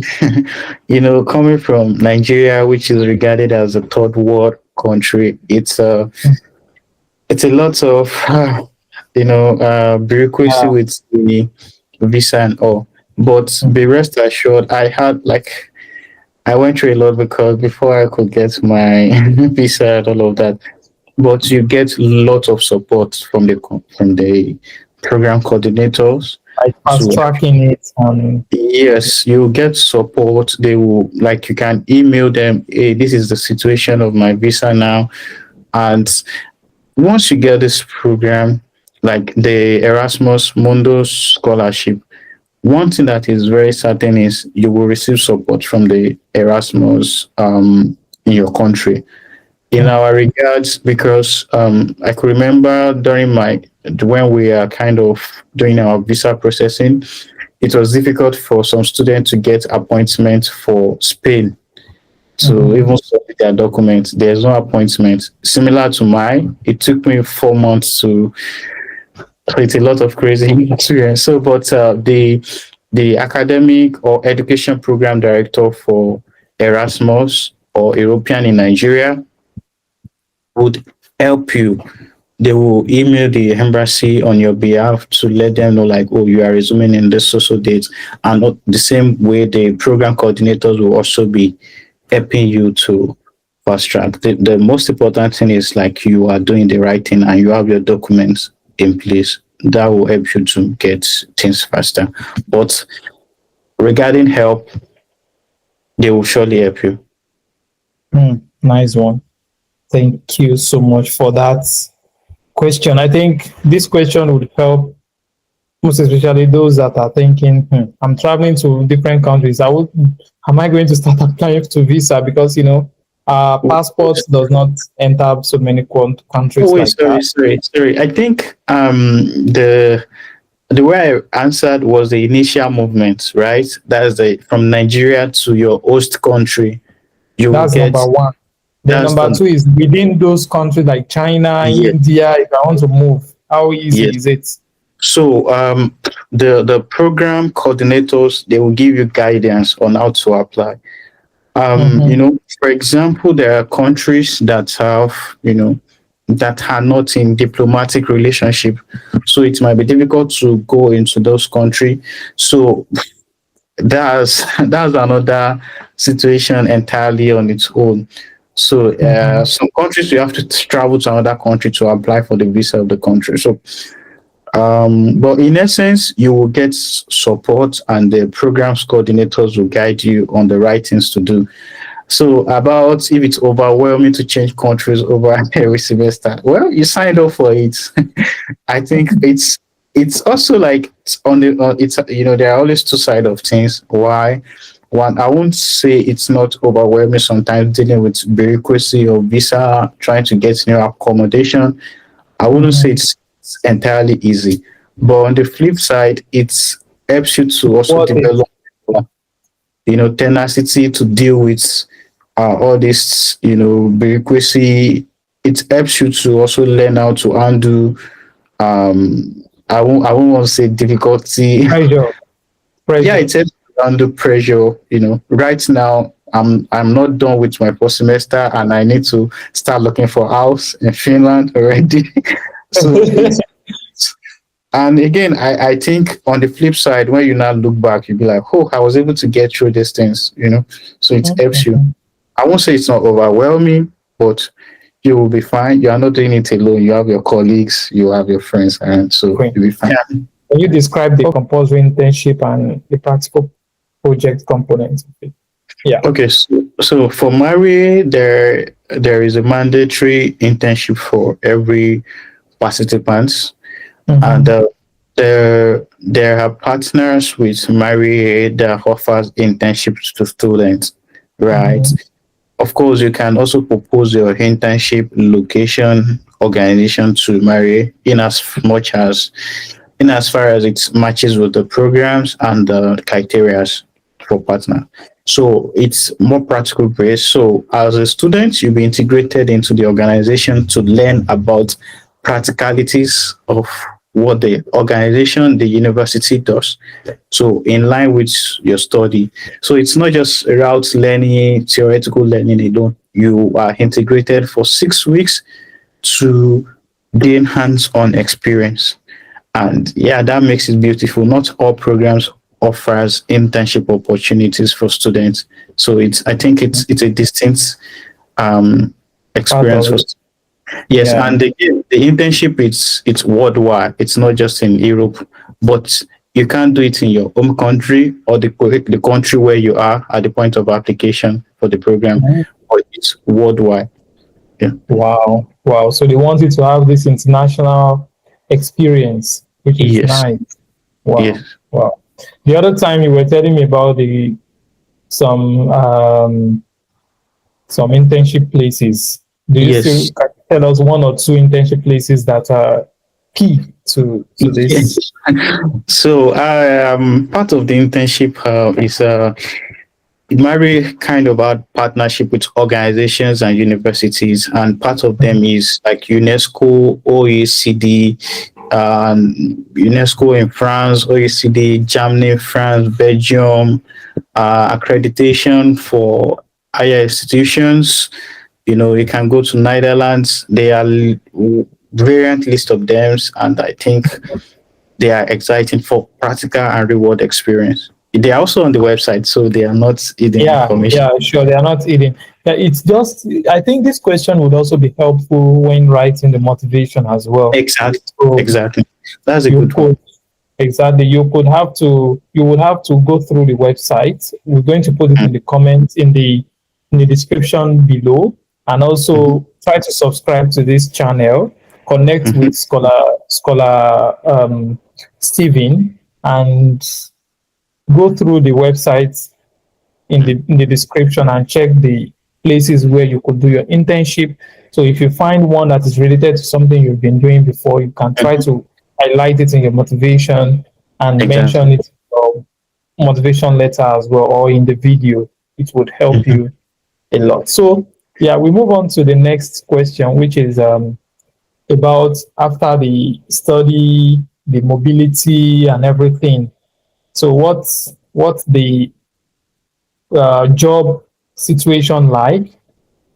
coming from Nigeria, which is regarded as a third world country, it's a lot of bureaucracy Yeah. with the visa and all. But be rest assured, I went through a lot because before I could get my visa and all of that. But you get a lot of support from the program coordinators. Like fast To tracking it on. Yes, you get support. They will, like, you can email them, hey, this is the situation of my visa now. And once you get this program, like the Erasmus Mundus Scholarship, one thing that is very certain is you will receive support from the Erasmus in your country. In our regards, because I could remember during when we are kind of doing our visa processing, it was difficult for some students to get appointments for Spain to even submit their documents. There's no appointment. Similar to mine, it took me 4 months to. It's a lot of crazy experience. So, but the academic or education program director for Erasmus or European in Nigeria would help you. They will email the embassy on your behalf to let them know, like, oh, you are resuming in this social date. And the same way, the program coordinators will also be helping you to fast track. The most important thing is like you are doing the right thing and you have your documents in place. That will help you to get things faster. But regarding help, they will surely help you. Nice one. Thank you so much for that question. I think this question would help most especially those that are thinking, I'm traveling to different countries. Am I going to start applying to visa? Because, passports does not enter so many countries Oh, wait, like that. sorry. I think the the way I answered was the initial movement, right? That's the from Nigeria to your host country. You will That's get number one. Then that's number the two is within those countries like China, yeah, India. If I want to move, how easy yes. is it? So the program coordinators, they will give you guidance on how to apply. Mm-hmm. For example, there are countries that have, that are not in diplomatic relationship. So it might be difficult to go into those countries. So that's another situation entirely on its own. So Mm-hmm. some countries you have to travel to another country to apply for the visa of the country. So but in essence, you will get support, and the programs coordinators will guide you on the right things to do. So about if it's overwhelming to change countries over every semester, well, you signed up for it. I think it's also like it's there are always two sides of things. Why? One, I won't say it's not overwhelming sometimes dealing with bureaucracy or visa, trying to get new accommodation. I wouldn't say Mm-hmm. it's entirely easy, but on the flip side, it helps you to also What is develop, tenacity to deal with all this, bureaucracy. It helps you to also learn how to undo. I won't want to say difficulty. pressure? Yeah, Pressure. it helps you undo pressure. Right now I'm not done with my first semester, and I need to start looking for a house in Finland already. So it's and again, I think on the flip side, when you now look back, you'll be like, oh, I was able to get through these things. So it helps you. Mhm. I won't say it's not overwhelming, but you will be fine. You are not doing it alone. You have your colleagues, you have your friends, and so Great. you'll be fine. Can you describe the compulsory internship and the practical project components of it? Yeah. Okay, so for MARIHE, there is a mandatory internship for every participant, and Mm-hmm. there are partners with MARIHE that offers internships to students, right? Mm-hmm. Of course, you can also propose your internship location organization to MARIHE in as far as it matches with the programs and the criteria for partner. So it's more practical based. So as a student, you'll be integrated into the organization to learn about practicalities of what the organization, the university does. So in line with your study. So it's not just route learning, theoretical learning alone. You are integrated for 6 weeks to gain hands-on experience. And yeah, that makes it beautiful. Not all programs offers internship opportunities for students. So I think it's a distinct um Part experience of for it. yes, Yeah. and the internship it's worldwide. It's not just in Europe, but you can't do it in your home country or the country where you are at the point of application for the program, Mhm. but it's worldwide. Yeah. Wow. Wow. So they want you to have this international experience, which is Yes. nice. Wow. Yes. Wow. The other time you were telling me about the some some internship places. Do you still Yes. can you tell us one or two internship places that are key to Yes. this? So I part of the internship is Mary kind of had partnership with organizations and universities, and part of them is like UNESCO, OECD, UNESCO in France, OECD, Germany, France, Belgium, accreditation for higher institutions. You can go to Netherlands. They are variant list of them, and I think they are exciting for practical and reward experience. They are also on the website, so they are not hidden Yeah, information. yeah, sure. They are not eating. Yeah, it's just I think this question would also be helpful when writing the motivation as well. Exactly, So exactly. That's a you good one. could exactly you would have to go through the website. We're going to put it in the comments in the description below, and Mm-hmm, also try to subscribe to this channel. Connect mm-hmm, with Scholar Stephen, and go through the website in the description and check the places where you could do your internship. So if you find one that is related to something you've been doing before, you can try mm-hmm. to highlight it in your motivation and mention Exactly. it in your motivation letter as well, or in the video. It would help Mhm. you a lot. So yeah, we move on to the next question, which is about after the study, the mobility and everything. So what's the job situation like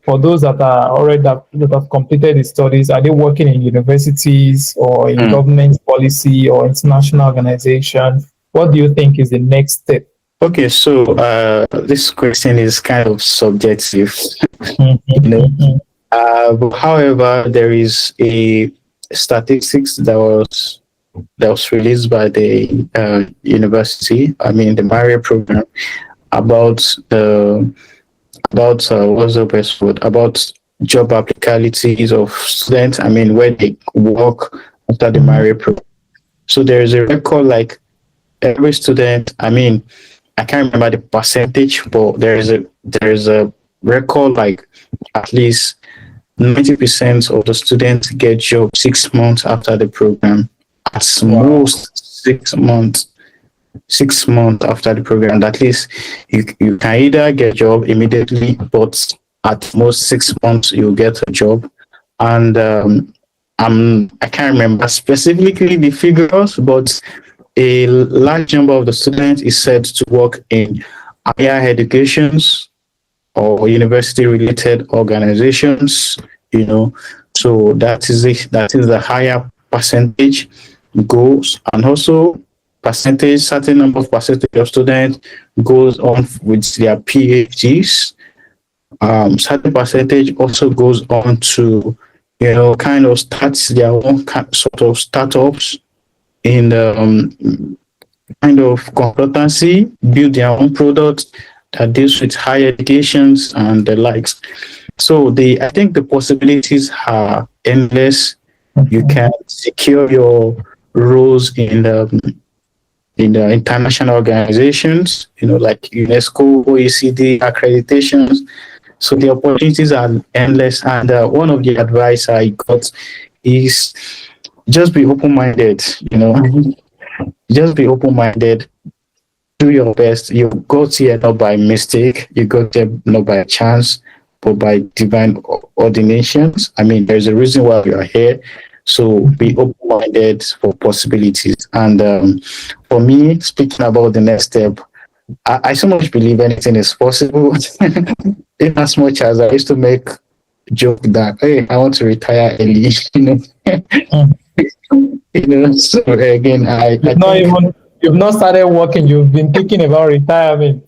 for those that are already that have completed the studies? Are they working in universities or in Mm. government policy or international organization? What do you think is the next step? Okay, so this question is kind of subjective, Mhm, you know. mhm. But however, there is a statistics that was released by the university. I mean, the MARIHE program about the about what's the best word, about job applicabilities of students. I mean, where they work after the Mhm. MARIHE program. So there is a record like every student. I mean, I can't remember the percentage, but there is a record like at least 90% of the students get job 6 months after the program. At Wow. most 6 months. 6 months after the program. At least you can either get a job immediately, but at most 6 months you'll get a job. And I can't remember specifically the figures, but a large number of the students is said to work in higher educations or university related organizations, you know. So that is the higher percentage goes, and also percentage, certain number of percentage of students goes on with their PhDs. Certain percentage also goes on to, kind of starts their own sort of startups in the kind of consultancy, build their own products that deals with higher educations and the likes. So I think the possibilities are endless. You Mhm. can secure your roles in the international organizations, like UNESCO, OECD accreditations. So the opportunities are endless. And one of the advice I got is just be open-minded. Just be open-minded, do your best. You got here not by mistake, you got there not by chance, but by divine ordinations. I mean, there's a reason why you are here. So be open minded for possibilities. And for me, speaking about the next step, I so much believe anything is possible. In as much as I used to make joke that, hey, I want to retire early, Mhm. So again, I You've not think even you've not started working. You've been thinking about retirement.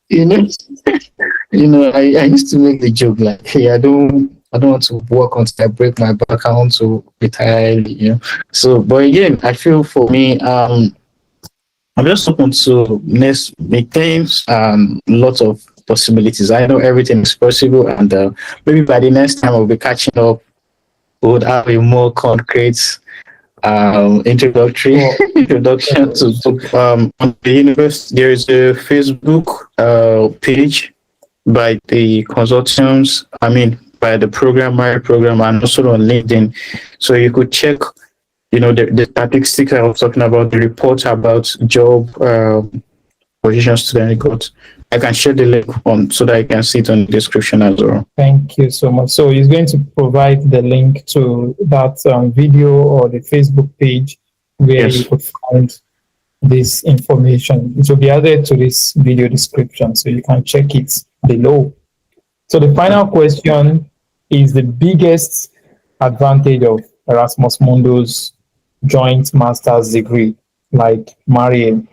you know I used to make the joke like, hey, I don't want to work until I break my back. I want to retire early. So, but again, I feel for me, I'm just open to next big things, lots of possibilities. I know everything is possible, and maybe by the next time we'll be catching up, we would have a more concrete introductory Oh, introduction to on the universe. There is a Facebook page by the consortiums, I mean, by the program, my program, and also on LinkedIn. So you could check, the statistics I was talking about, the reports about job positions student got. I can share the link on so that I can see it on the description as well. thank you so much. So he's going to provide the link to that video or the Facebook page where you Yes. could find this information. It will be added to this video description, so you can check it below. So the final question is the biggest advantage of Erasmus Mundus Joint Master's degree, like MARIHE.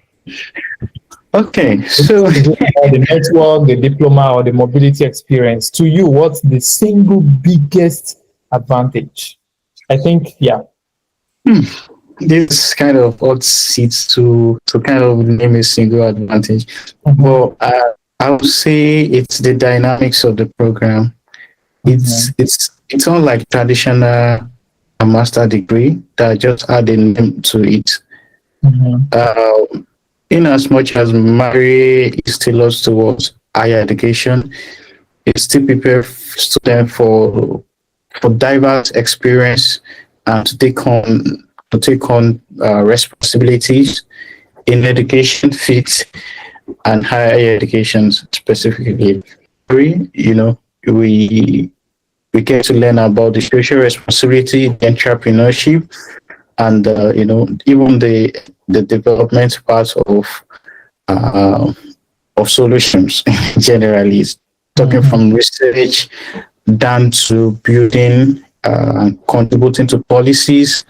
Okay. Is So it about the network, the diploma, or the mobility experience? To you, what's the single biggest advantage? I think, yeah. this kind of odd seats to kind of name a single advantage. Mhm, Well, I would say it's the dynamics of the program. It's mhm, it's it's unlike traditional master degree that just add a name to it. mhm, Uh, in as much as MARIHE is tailored towards higher education, it still prepares students for diverse experience, and to take on responsibilities in education, fit, and higher education specifically. You know, we get to learn about the social responsibility, the entrepreneurship, and even the development part uh, of solutions generally. Talking Mhm. from research down to building and contributing to policies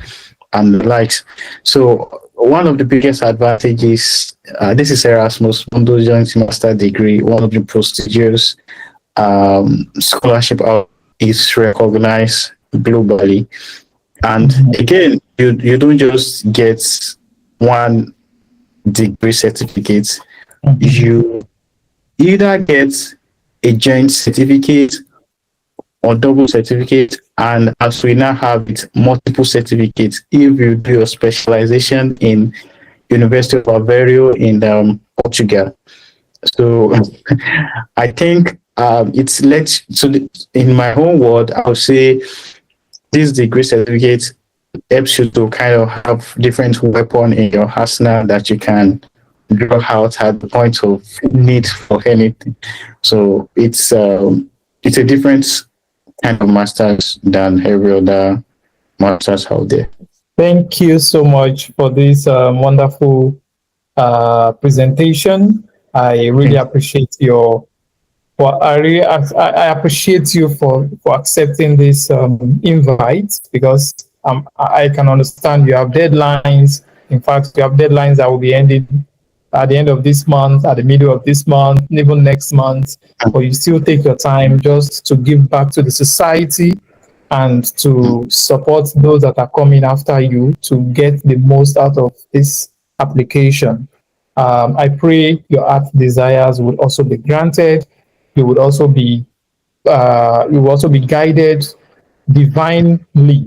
and the likes. So one of the biggest advantages, this is Erasmus Mundus Joint Master degree, one of the prestigious scholarship is recognized globally. And Mhm. again, you don't just get one degree certificate. Mhm. You either get a joint certificate or double certificate, and as we now have it, multiple certificates if you do your specialization in University of Aveiro in Portugal. So I think it's let so in my own word, I would say this degree certificate helps you to kind of have different weapon in your arsenal that you can draw out at the point of need for anything. So it's a different kind of masters than every other masters out there. Thank you so much for this wonderful presentation. I really appreciate your. Well, I appreciate you for accepting this invite because I can understand you have deadlines. In fact, you have deadlines that will be ending at the end of this month, at the middle of this month, even next month. But you still take your time just to give back to the society and to support those that are coming after you to get the most out of this application. I pray your heart desires would also be granted. You would also be guided divinely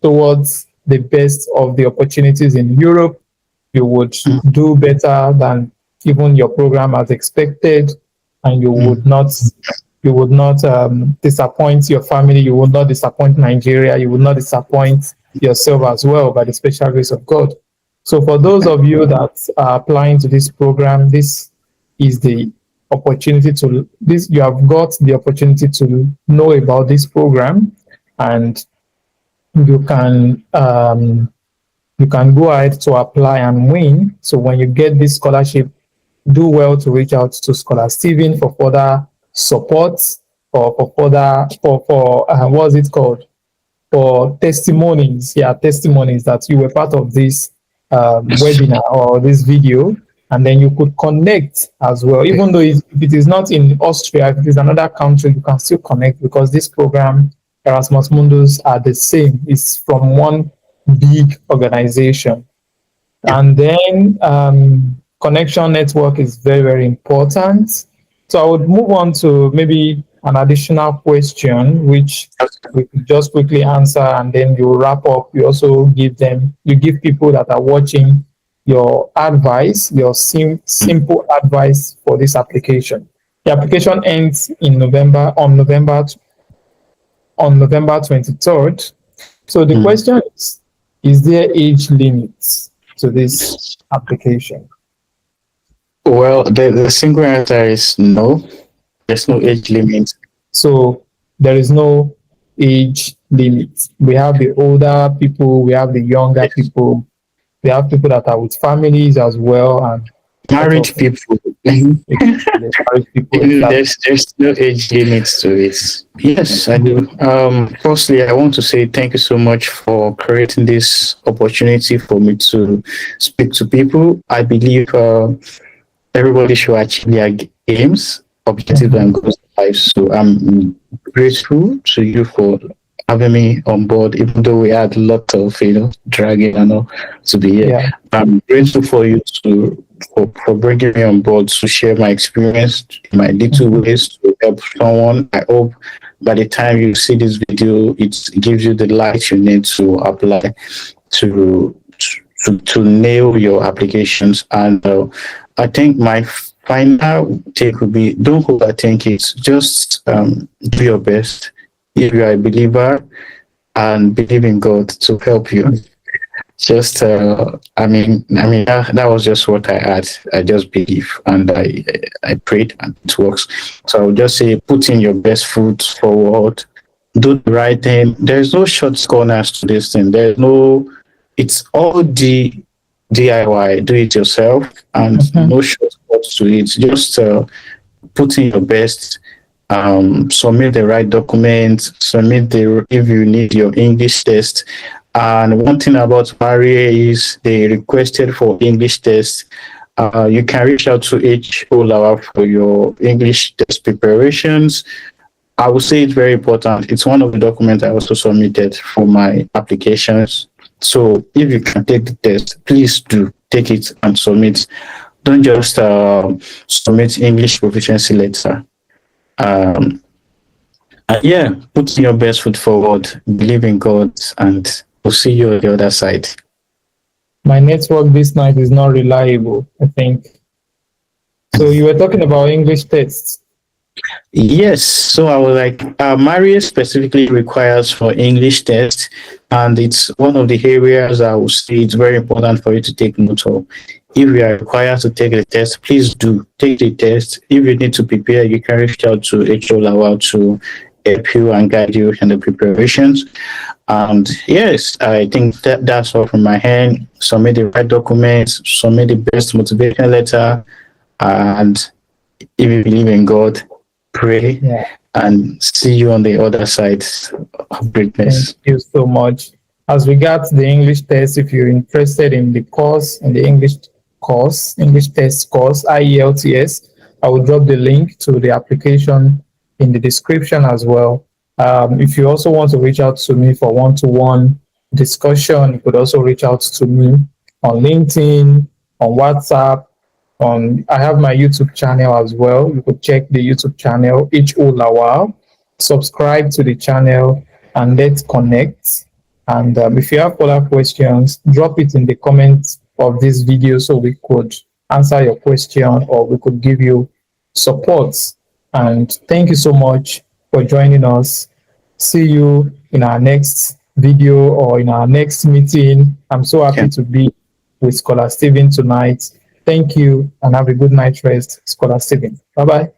towards the best of the opportunities in Europe. You would do better than even your program has expected, and you would not disappoint your family. You would not disappoint Nigeria. You would not disappoint yourself as well by the special grace of God. So for those of you that are applying to this program, this is the opportunity to this you have got the opportunity to know about this program, and you can go ahead to apply and win. So when you get this scholarship, do well to reach out to Scholar Stephen for further support or for further for what's it called, for testimonies. Yeah, testimonies that you were part of this webinar or this video, and then you could connect as well. Even though if it is not in Austria, if it is another country, you can still connect because this program, Erasmus Mundus, are the same. It's from one big organization. Yeah. And then connection network is very, very important. So I would move on to maybe an additional question, which we could just quickly answer, and then you wrap up. You give people that are watching your advice, your simple advice for this application. The application ends in November 23rd. So the Mm. question is there age limits to this application? Well, the single answer is no. There's no Okay. age limit. So there is no age limit. We have the older people, we have the younger Yes. people, we have people that are with families as well, and lot Married of people. the married people, exactly. There's no age limits to it. Yes, I do. Firstly, I want to say thank you so much for creating this opportunity for me to speak to people. I believe everybody should achieve their aims, objectives, Mhm. and goals in life. So I'm grateful to you for having me on board, even though we had a lot of dragging and all to be here. Yeah. I'm grateful for you for bringing me on board to share my experience in my little Mhm. ways to help someone. I hope by the time you see this video, it gives you the light you need to apply to to nail your applications. And I think my final take would be don't overthink it. Just do your best. If you are a believer, and believe in God to help you. Just, that was just what I had. I just believe, and I prayed, and it works. So I would just say, put in your best foot forward, do the right thing. There's no short corners to this thing. There's no, it's all the DIY, do it yourself, and no shortcuts to it. Just put in your best, submit the right documents, if you need your English test. And one thing about MARIHE is they requested for English test. You can reach out to Scholar for your English test preparations. I would say it's very important. It's one of the documents I also submitted for my applications. So if you can take the test, please do take it and submit. Don't just submit English proficiency letter. Yeah, put your best foot forward, believe in God, and we'll see you on the other side. My network this night is not reliable, I think. So you were talking about English tests. Yes, so I was like, MARIHE specifically requires for English test, and it's one of the areas I would say it's very important for you to take note of. If you are required to take the test, please do take the test. If you need to prepare, you can reach out to HR to help you and guide you in the preparations. And yes, I think that's all from my hand. Submit the right documents, submit the best motivation letter, and if you believe in God, pray, and see you on the other side of greatness. Thank you so much. As regards the English test, if you're interested in the course, in the English test course, IELTS, I will drop the link to the application in the description as well. If you also want to reach out to me for one-to-one discussion, you could also reach out to me on LinkedIn, on WhatsApp. I have my YouTube channel as well. You could check the YouTube channel, Lawal. Subscribe to the channel and let's connect. And if you have further questions, drop it in the comments of this video so we could answer your question or we could give you support. And thank you so much for joining us. See you in our next video or in our next meeting. I'm so happy to be with Scholar Stephen tonight. Thank you and have a good night rest, Scholar Stephen. Bye-bye.